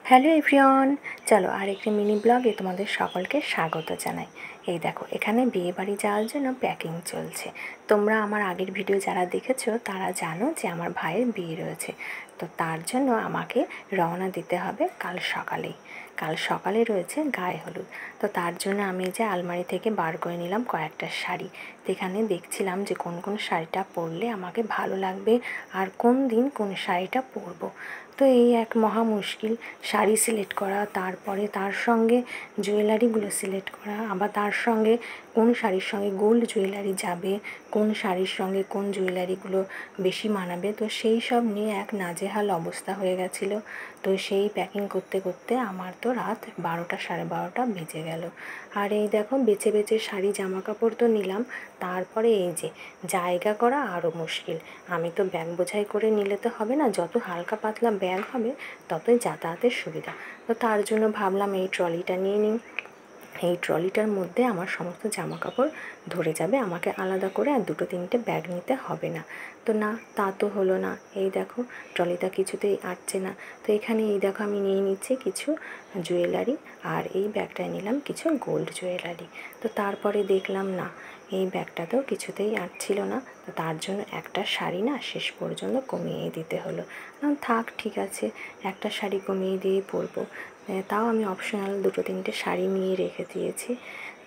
Hello everyone, চলো আরেকটি mini ব্লগে তোমাদের সকলকে স্বাগত জানাই। এই দেখো, এখানে বিয়ে বাড়ি যাওয়ার জন্য প্যাকিং চলছে। তোমরা আমার আগের ভিডিও যারা দেখেছো তারা জানো যে আমার ভাইয়ের বিয়ে রয়েছে, তো তার জন্য আমাকে রওনা দিতে হবে কাল সকালেই। কাল সকালে রয়েছে গায়ে হলুদ, তো তার জন্য আমি যে আলমারি থেকে বার করে নিলাম কয়েকটা শাড়ি। তো এখানে দেখছিলাম যে কোন কোন শাড়িটা পরলে আমাকে ভালো লাগবে আর কোন দিন কোন শাড়িটা পরবো। তো এই এক মহা মুশকিল, শাড়ি সিলেক্ট করা, তারপরে তার সঙ্গে জুয়েলারিগুলো সিলেক্ট করা, আবার তার সঙ্গে কোন শাড়ির সঙ্গে গোল্ড জুয়েলারি যাবে, কোন শাড়ির সঙ্গে কোন জুয়েলারিগুলো বেশি মানাবে। তো সেই সব নিয়ে এক নাজেহাল অবস্থা হয়ে গেছিলো। তো সেই প্যাকিং করতে করতে আমার তো রাত 12টা 12:30 বেজে গেল। আর এই দেখো, বেছে বেছে শাড়ি জামা কাপড় তো নিলাম, তারপরে এই যে জায়গা করা আরও মুশকিল। আমি তো ব্যাগ বোঝাই করে নিলে তো হবে না, যত হালকা পাতলা ব্যাগ হবে ততই যাতায়াতের সুবিধা। তো তার জন্য ভাবলাম এই ট্রলিটা নিয়ে নিই। এই ট্রলিটার মধ্যে আমার সমস্ত জামা কাপড় ধরে যাবে, আমাকে আলাদা করে আর 2-3টে ব্যাগ নিতে হবে না। তো না, তা তো হলো না। এই দেখো, ট্রলিটা কিছুতেই আটছে না। তো এখানে এই দেখো, আমি নিয়ে নিচ্ছি কিছু জুয়েলারি, আর এই ব্যাগটায় নিলাম কিছু গোল্ড জুয়েলারি। তো তারপরে দেখলাম না, এই ব্যাগটাতেও কিছুতেই আটছিল না। তো তার জন্য একটা শাড়ি না শেষ পর্যন্ত কমিয়ে দিতে হলো। থাক, ঠিক আছে, একটা শাড়ি কমিয়ে দিয়ে পরবো। তাও আমি অপশনাল 2-3টে শাড়ি নিয়ে রেখে দিয়েছি।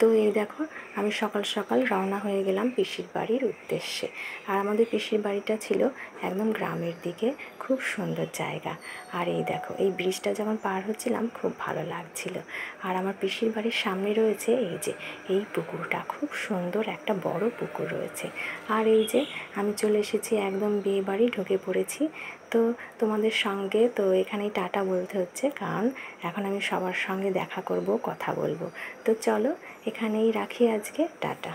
তো এই দেখো, আমি সকাল সকাল রওনা হয়ে গেলাম পিসির বাড়ির উদ্দেশ্যে। আর আমাদের পিসির বাড়িটা ছিল একদম গ্রামের দিকে, খুব সুন্দর জায়গা। আর এই দেখো, এই ব্রিজটা যখন পার হচ্ছিলাম খুব ভালো লাগছিল। আর আমার পিসির বাড়ির সামনে রয়েছে এই যে এই পুকুরটা, খুব সুন্দর একটা বড় পুকুর রয়েছে। আর এই যে আমি চলে এসেছি, একদম বিয়ে বাড়ি ঢুকে পড়েছি। তো তোমাদের সঙ্গে তো এখানেই টাটা বলতে হচ্ছে, কারণ এখন আমি সবার সঙ্গে দেখা করব, কথা বলবো। তো চলো এখানেই রাখি আজকে, টাটা।